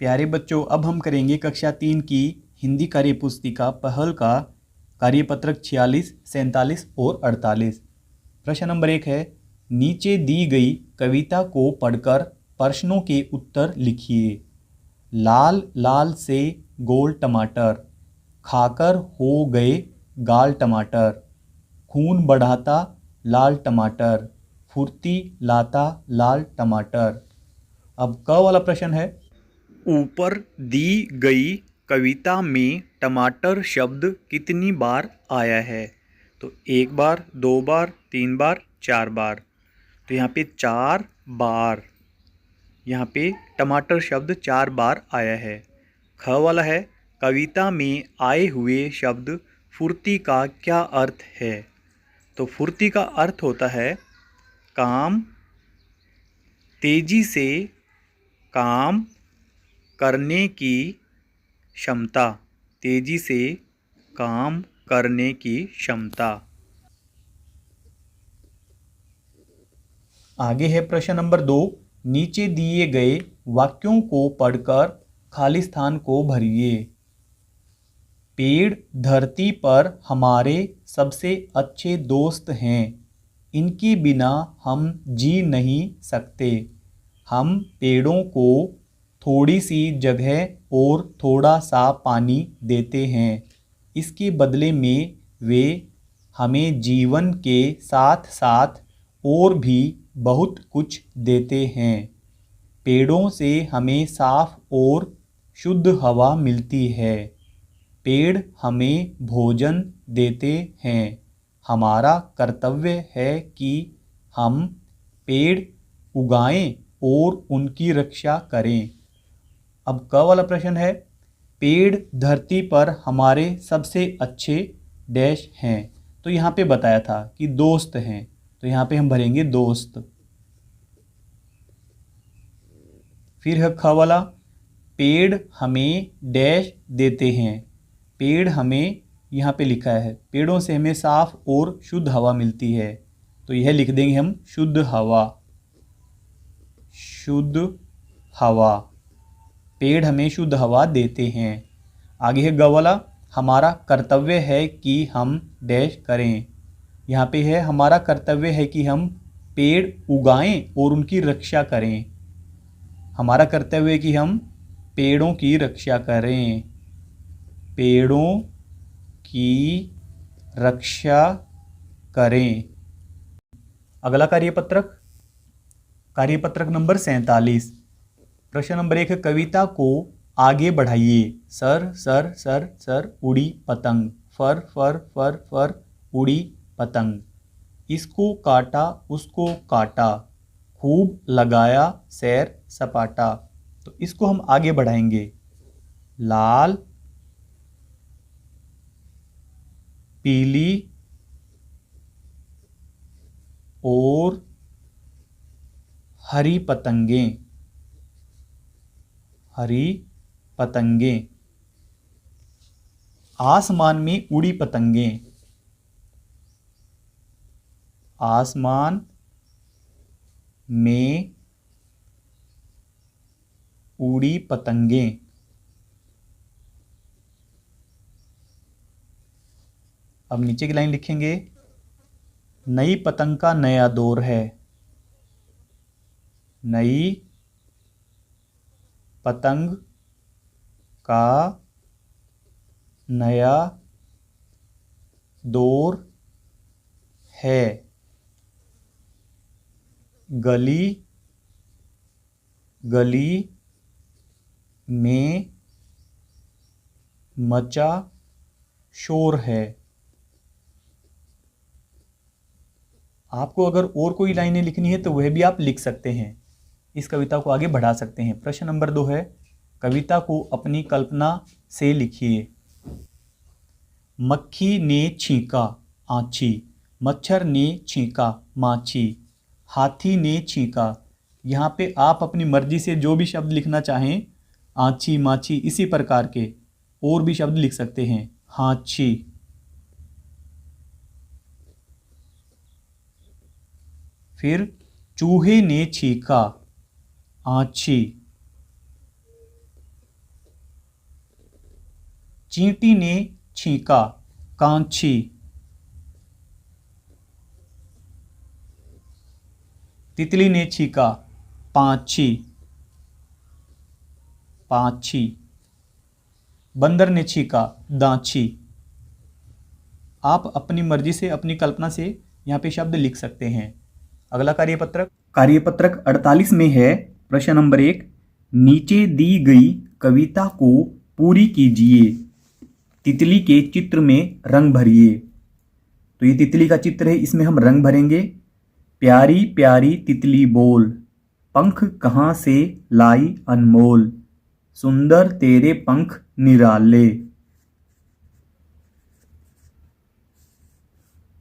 प्यारे बच्चों, अब हम करेंगे कक्षा 3 की हिंदी कार्यपुस्तिका पहल का कार्यपत्रक 46, 47 और 48। प्रश्न नंबर 1 है, नीचे दी गई कविता को पढ़कर प्रश्नों के उत्तर लिखिए। लाल लाल से गोल टमाटर, खाकर हो गए गाल टमाटर। खून बढ़ाता लाल टमाटर, फुर्ती लाता लाल टमाटर। अब क वाला प्रश्न है, ऊपर दी गई कविता में टमाटर शब्द कितनी बार आया है? तो 1 बार, 2 बार, 3 बार, 4 बार। तो यहाँ पे 4 बार, यहाँ पे टमाटर शब्द 4 बार आया है। ख वाला है, कविता में आए हुए शब्द फुर्ती का क्या अर्थ है? तो फुर्ती का अर्थ होता है काम, तेजी से काम करने की क्षमता, तेजी से काम करने की क्षमता। आगे है प्रश्न नंबर 2, नीचे दिए गए वाक्यों को पढ़कर खाली स्थान को भरिए। पेड़ धरती पर हमारे सबसे अच्छे दोस्त हैं, इनके बिना हम जी नहीं सकते। हम पेड़ों को थोड़ी सी जगह और थोड़ा सा पानी देते हैं, इसके बदले में वे हमें जीवन के साथ साथ और भी बहुत कुछ देते हैं। पेड़ों से हमें साफ और शुद्ध हवा मिलती है। पेड़ हमें भोजन देते हैं। हमारा कर्तव्य है कि हम पेड़ उगाएं और उनकी रक्षा करें। अब क वाला प्रश्न है, पेड़ धरती पर हमारे सबसे अच्छे डैश हैं। तो यहाँ पे बताया था कि दोस्त हैं, तो यहाँ पे हम भरेंगे दोस्त। फिर है ख वाला, पेड़ हमें डैश देते हैं। पेड़ हमें, यहाँ पे लिखा है पेड़ों से हमें साफ और शुद्ध हवा मिलती है, तो यह लिख देंगे हम शुद्ध हवा। शुद्ध हवा, पेड़ हमें शुद्ध हवा देते हैं। आगे है ग वाला, हमारा कर्तव्य है कि हम डैश करें। यहाँ पे है हमारा कर्तव्य है कि हम पेड़ उगाएं और उनकी रक्षा करें। हमारा कर्तव्य है कि हम पेड़ों की रक्षा करें। पेड़ों की रक्षा करें। अगला कार्यपत्रक, कार्यपत्रक नंबर 47। प्रश्न नंबर 1 है, कविता को आगे बढ़ाइए। सर सर सर सर उड़ी पतंग, फर फर फर फर उड़ी पतंग। इसको काटा उसको काटा, खूब लगाया सैर सपाटा। तो इसको हम आगे बढ़ाएंगे। लाल पीली और हरी पतंगें, हरी पतंगें। आसमान में उड़ी पतंगें, आसमान में उड़ी पतंगें। अब नीचे की लाइन लिखेंगे, नई पतंग का नया दौर है। नई पतंग का नया दौर है। गली गली में मचा शोर है। आपको अगर और कोई लाइनें लिखनी है तो वह भी आप लिख सकते हैं, इस कविता को आगे बढ़ा सकते हैं। प्रश्न नंबर 2 है, कविता को अपनी कल्पना से लिखिए। मक्खी ने छींका आँची, मच्छर ने छींका माछी, हाथी ने छींका। यहाँ पे आप अपनी मर्जी से जो भी शब्द लिखना चाहें, आँची माछी इसी प्रकार के और भी शब्द लिख सकते हैं। हाथी। फिर चूहे ने छींका आँची, चींटी ने छींका, कांछी। तितली ने छींका, पांछी, पांछी। बंदर ने छींका, दांची। आप अपनी मर्जी से, अपनी कल्पना से यहाँ पे शब्द लिख सकते हैं। अगला कार्यपत्रक 48 में है। प्रश्न नंबर 1, नीचे दी गई कविता को पूरी कीजिए। तितली के चित्र में रंग भरिए। तो ये तितली का चित्र है, इसमें हम रंग भरेंगे। प्यारी प्यारी तितली बोल, पंख कहाँ से लाई अनमोल, सुंदर तेरे पंख निराले।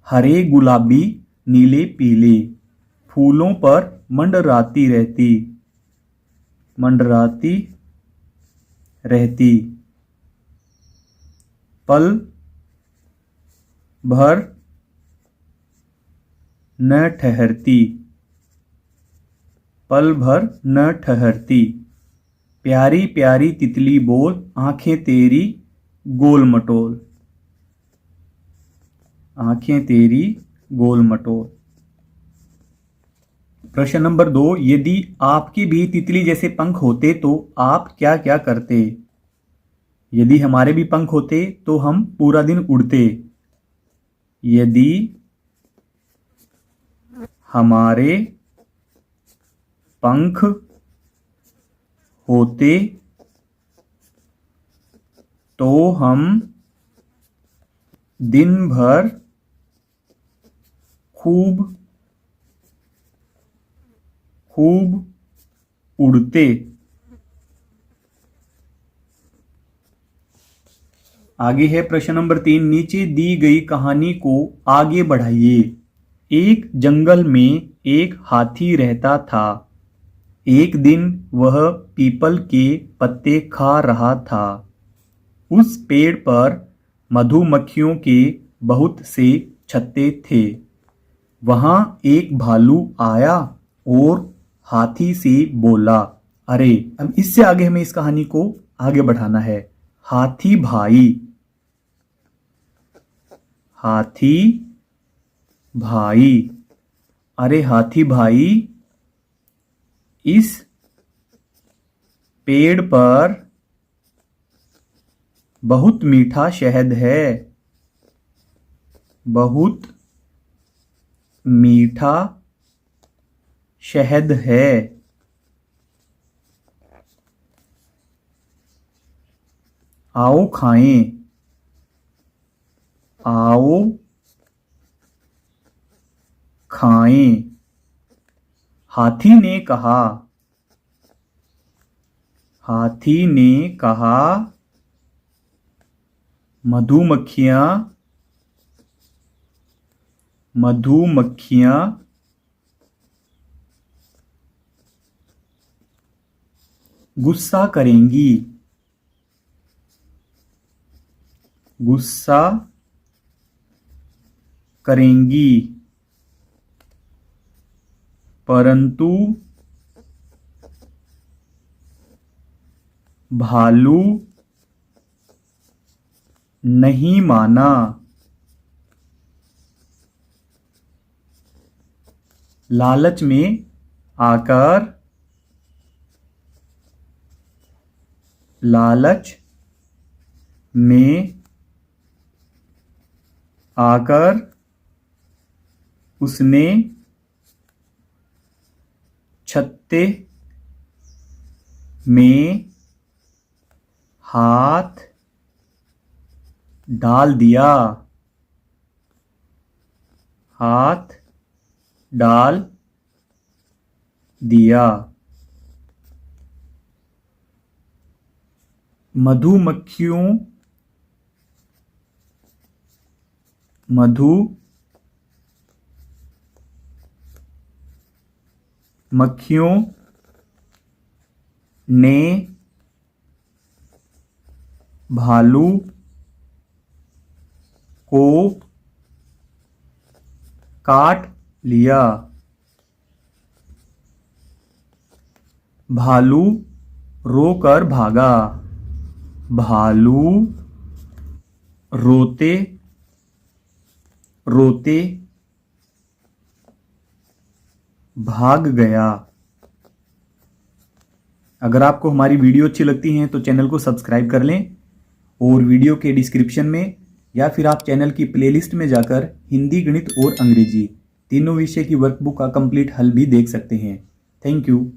हरे गुलाबी नीले पीले, फूलों पर मंडराती रहती, मंडराती रहती। पल भर न ठहरती, पल भर न ठहरती। प्यारी प्यारी तितली बोल, आंखें तेरी गोल मटोल, आंखें तेरी गोल मटोल। प्रश्न नंबर 2, यदि आपके भी तितली जैसे पंख होते तो आप क्या क्या करते। यदि हमारे भी पंख होते तो हम पूरा दिन उड़ते। यदि हमारे पंख होते तो हम दिन भर खूब उड़ते। आगे है प्रश्न नंबर 3, नीचे दी गई कहानी को आगे बढ़ाइए। एक जंगल में एक हाथी रहता था। एक दिन वह पीपल के पत्ते खा रहा था। उस पेड़ पर मधुमक्खियों के बहुत से छत्ते थे। वहां एक भालू आया और हाथी से बोला, अरे अब इससे आगे हमें इस कहानी को आगे बढ़ाना है। हाथी भाई, हाथी भाई, अरे हाथी भाई, इस पेड़ पर बहुत मीठा शहद है, बहुत मीठा शहद है। आओ खाएं, आओ खाएं। हाथी ने कहा, हाथी ने कहा, मधुमक्खियां, मधुमक्खियां गुस्सा करेंगी, गुस्सा करेंगी, परंतु भालू नहीं माना। लालच में आकर, लालच में आकर उसने छत्ते में हाथ डाल दिया, हाथ डाल दिया। मधुमक्खियों, मधुमक्खियों ने भालू को काट लिया। भालू रोकर भागा, भालू रोते रोते भाग गया। अगर आपको हमारी वीडियो अच्छी लगती है तो चैनल को सब्सक्राइब कर लें और वीडियो के डिस्क्रिप्शन में या फिर आप चैनल की प्लेलिस्ट में जाकर हिंदी, गणित और अंग्रेजी तीनों विषय की वर्कबुक का कंप्लीट हल भी देख सकते हैं। Thank you.